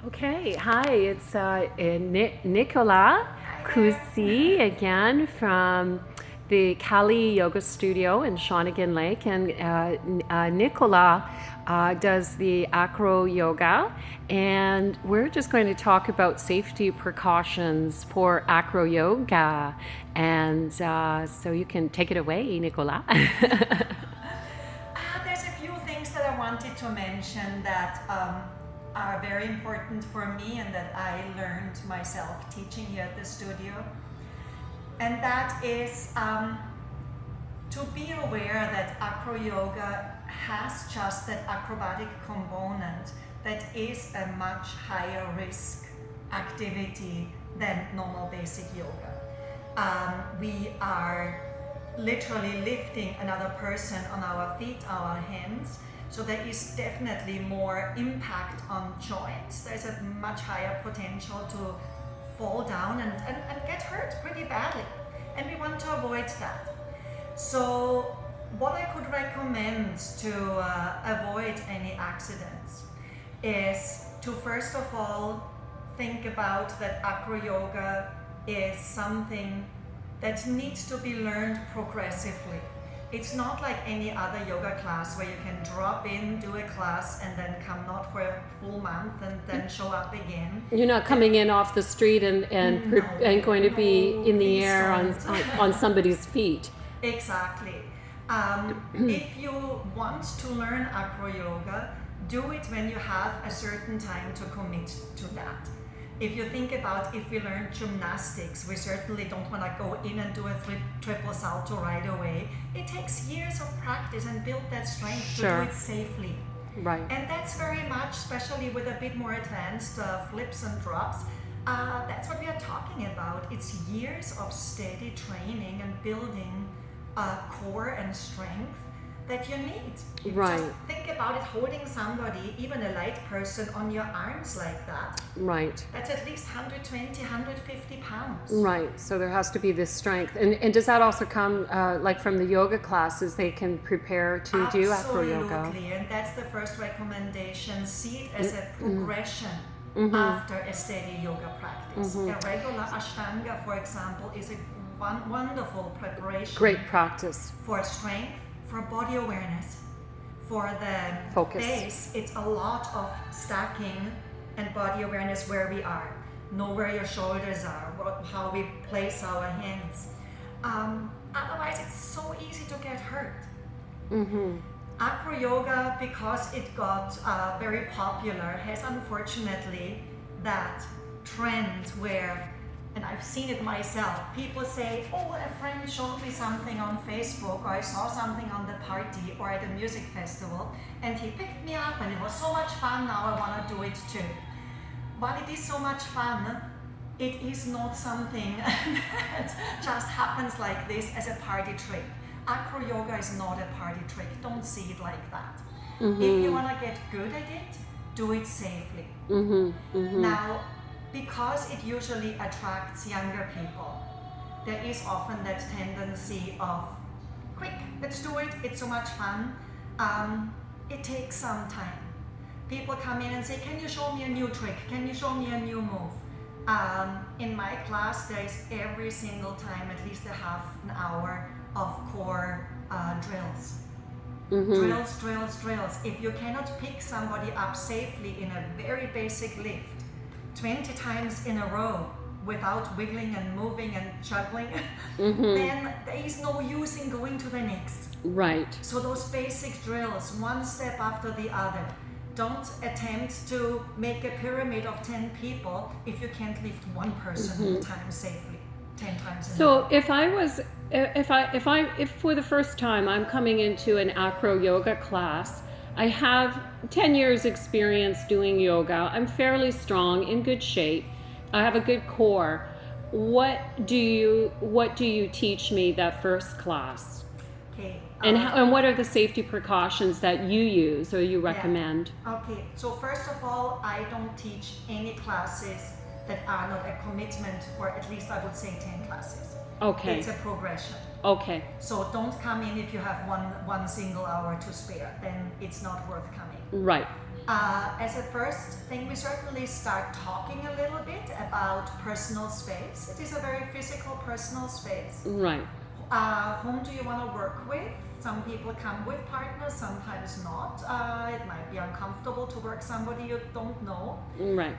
Okay, hi, it's Nicola Cusi again from the Kali Yoga Studio in Shawnigan Lake. And Nicola does the Acroyoga, and we're just going to talk about safety precautions for Acroyoga. And so you can take it away, Nicola. There's a few things that I wanted to mention that are very important for me and that I learned myself teaching here at the studio. And that is to be aware that acroyoga has just that acrobatic component that is a much higher risk activity than normal basic yoga. We are literally lifting another person on our feet, our hands, so there is definitely more impact on joints. There's a much higher potential to fall down and get hurt pretty badly, and we want to avoid that. So what I could recommend to avoid any accidents is to first of all think about that acroyoga is something that needs to be learned progressively. It's not like any other yoga class where you can drop in, do a class, and then come not for a full month and then show up again. You're not coming in off the street and going to be in the air on somebody's feet. Exactly. If you want to learn acroyoga, do it when you have a certain time to commit to that. If you think about if we learn gymnastics, we certainly don't want to go in and do a triple salto right away. It takes years of practice and build that strength to do it safely. Right. And that's very much, especially with a bit more advanced flips and drops, that's what we are talking about. It's years of steady training and building core and strength that you need. You right. Just think about it, holding somebody, even a light person, on your arms like that. Right. That's at least 120, 150 pounds. Right. So there has to be this strength. And does that also come like from the yoga classes? They can prepare to do acroyoga. Absolutely. And that's the first recommendation. See it as a progression after a steady yoga practice. A regular Ashtanga, for example, is a wonderful preparation. Great practice. For strength, for body awareness, for the focus. Base, it's a lot of stacking and body awareness where we are. Know where your shoulders are, how we place our hands. Otherwise, it's so easy to get hurt. Acroyoga, because it got very popular, has unfortunately that trend where, and I've seen it myself, people say, oh, a friend showed me something on Facebook, or I saw something on the party or at a music festival, and he picked me up and it was so much fun, now I want to do it too. But it is so much fun, it is not something that just happens like this as a party trick. Acroyoga is not a party trick, don't see it like that. If you want to get good at it, do it safely. Now, because it usually attracts younger people, there is often that tendency of, quick, let's do it, it's so much fun. It takes some time. People come in and say, can you show me a new trick? Can you show me a new move? In my class, there is every single time at least a half an hour of core drills. Drills. If you cannot pick somebody up safely in a very basic lift, 20 times in a row without wiggling and moving and juggling, then there is no use in going to the next. Right. So those basic drills, one step after the other. Don't attempt to make a pyramid of 10 people if you can't lift one person at a time safely 10 times in a row. So if for the first time I'm coming into an acro yoga class, I have 10 years experience doing yoga. I'm fairly strong, in good shape. I have a good core. What do you teach me that first class? Okay. And what are the safety precautions that you use or you recommend? Okay. So first of all, I don't teach any classes that are not a commitment for at least, I would say, 10 classes. Okay. It's a progression. Okay. So don't come in if you have one single hour to spare, then it's not worth coming. Right. As a first thing, we certainly start talking a little bit about personal space. It is a very physical personal space. Right. Whom do you want to work with? Some people come with partners, sometimes not. It might be uncomfortable to work somebody you don't know. Right.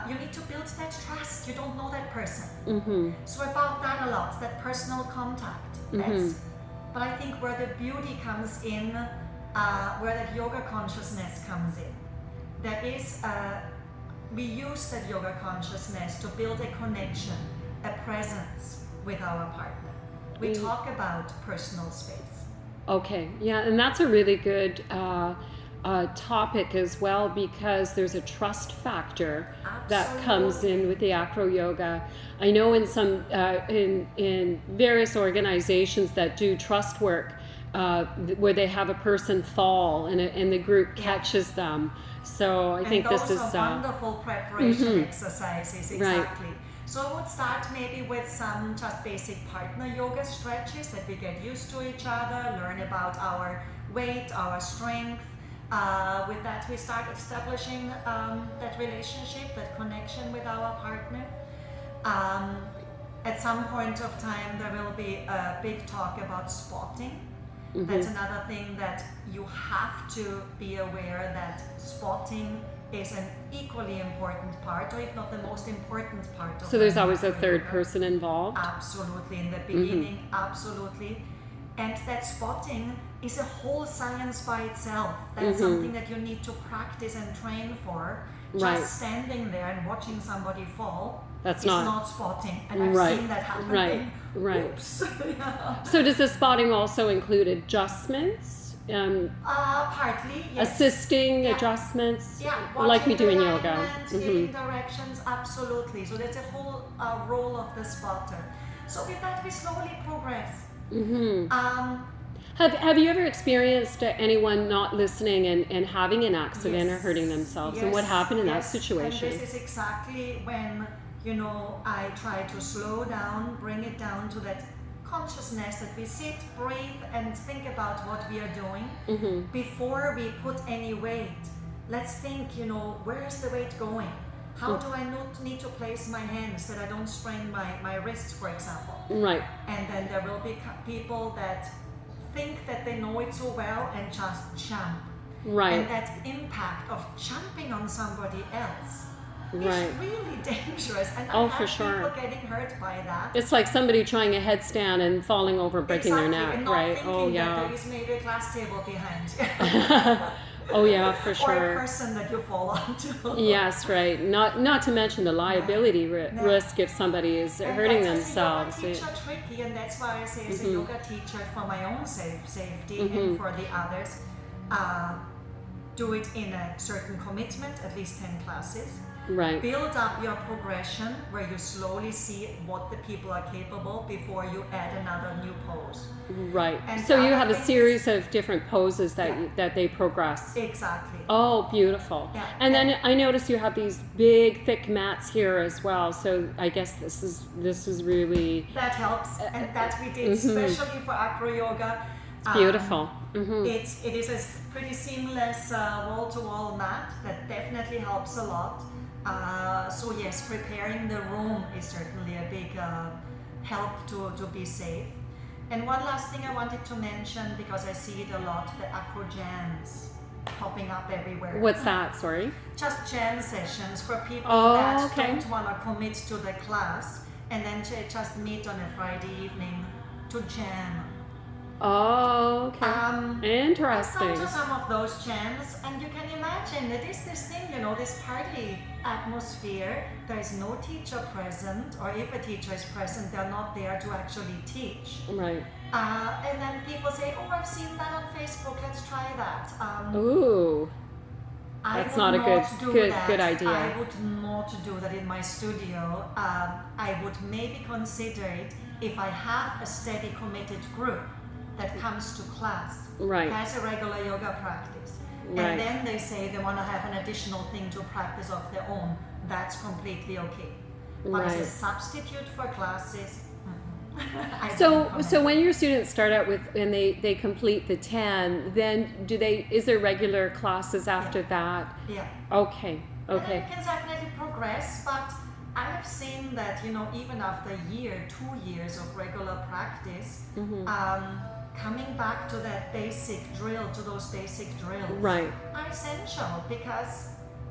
You need to build that trust. You don't know that person. Mm-hmm. So about that a lot, that personal contact. But I think where the beauty comes in, where that yoga consciousness comes in, there is, we use that yoga consciousness to build a connection, a presence with our partner. We talk about personal space. Okay, yeah, and that's a really good topic as well, because there's a trust factor that comes in with the Acroyoga. I know in some in various organizations that do trust work, where they have a person fall and the group catches them. So I think this is those are wonderful preparation exercises. Exactly. Right. So I would start maybe with some just basic partner yoga stretches that we get used to each other, learn about our weight, our strength. With that, we start establishing that relationship, that connection with our partner. At some point of time, there will be a big talk about spotting. That's another thing that you have to be aware that spotting is an equally important part, or if not the most important part of. So there's always a third person involved? Absolutely, in the beginning, absolutely. And that spotting is a whole science by itself. That's something that you need to practice and train for. Just standing there and watching somebody fall is not spotting. And I've seen that happen. Oops. So does the spotting also include adjustments? Partly, yes. Assisting adjustments, Yeah, like we do in yoga. Giving directions, absolutely. So there's a whole role of the spotter. So with that, we slowly progress. Have you ever experienced anyone not listening and having an accident or hurting themselves? And what happened in that situation? And this is exactly when, I try to slow down, bring it down to that consciousness that we sit, breathe, and think about what we are doing before we put any weight. Let's think, where is the weight going? How do I not need to place my hands that I don't strain my wrists, for example? Right. And then there will be people that think that they know it so well and just jump. Right. And that impact of jumping on somebody else is really dangerous. And I have people getting hurt by that. It's like somebody trying a headstand and falling over, breaking their neck, and not right? That there is maybe a glass table behind. Oh yeah, for sure. Or a person that you fall onto. Yes, right. Not to mention the liability risk if somebody is hurting themselves. As a yoga teacher, tricky, and that's why I say as a yoga teacher, for my own safety and for the others, do it in a certain commitment, at least 10 classes. Right. Build up your progression where you slowly see what the people are capable before you add another new pose. Right. And so you have a series of different poses that they progress. Exactly. Oh, beautiful. Yeah. And then I notice you have these big, thick mats here as well. So I guess this is really that helps, and that we did especially for Acroyoga. It's beautiful. It is a pretty seamless wall-to-wall mat that definitely helps a lot. So yes, preparing the room is certainly a big help to be safe. And one last thing I wanted to mention, because I see it a lot, the acro jams popping up everywhere. What's that? Sorry? Just jam sessions for people that don't want to commit to the class and then just meet on a Friday evening to jam. Oh, okay. Interesting. I've come to some of those jams, and you can imagine it is this thing, this party atmosphere. There is no teacher present, or if a teacher is present, they're not there to actually teach. Right. And then people say, "Oh, I've seen that on Facebook. Let's try that." Ooh. That's not a good idea. I would not do that in my studio. I would maybe consider it if I have a steady, committed group that comes to class, has a regular yoga practice, and then they say they want to have an additional thing to practice of their own. That's completely okay. But as a substitute for classes, I don't So comment. when your students start out with and they complete the 10, then is there regular classes after that? Yeah. Okay. And then Okay. you can definitely progress, but I have seen that, even after a year, 2 years of regular practice, coming back to that basic drill, to those basic drills, Right. are essential, because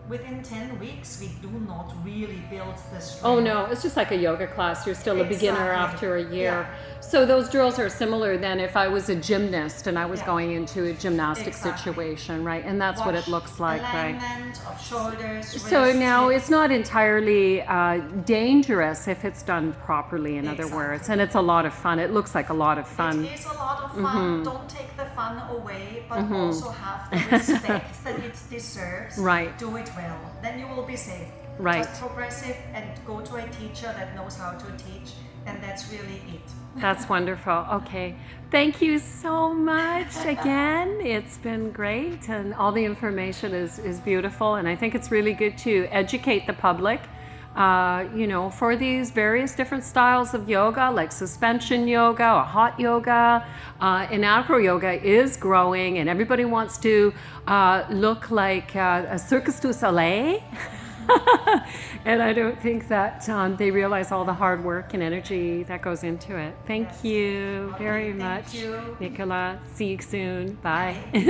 within 10 weeks we do not really build the strength. Oh no, it's just like a yoga class. You're still a beginner Exactly. after a year. Yeah. So those drills are similar than if I was a gymnast and I was Yeah. going into a gymnastic Exactly. situation, right? And that's what it Watch looks like, right? alignment of shoulders, So wrists, now hips. it's not entirely dangerous if it's done properly, in other words, Exactly. and it's a lot of fun. It looks like a lot of fun. It is a lot of fun. Don't take the fun away, but also have the respect that it deserves. Right. Do it well. Then you will be safe. Right. Just progressive and go to a teacher that knows how to teach, and that's really it. That's wonderful. Okay. Thank you so much again. It's been great, and all the information is beautiful, and I think it's really good to educate the public. For these various different styles of yoga, like suspension yoga or hot yoga, and acroyoga is growing, and everybody wants to look like a Circus du Soleil. And I don't think that they realize all the hard work and energy that goes into it. Thank Yes. you Okay, very thank much, you. Nicola. See you soon. Bye. Bye.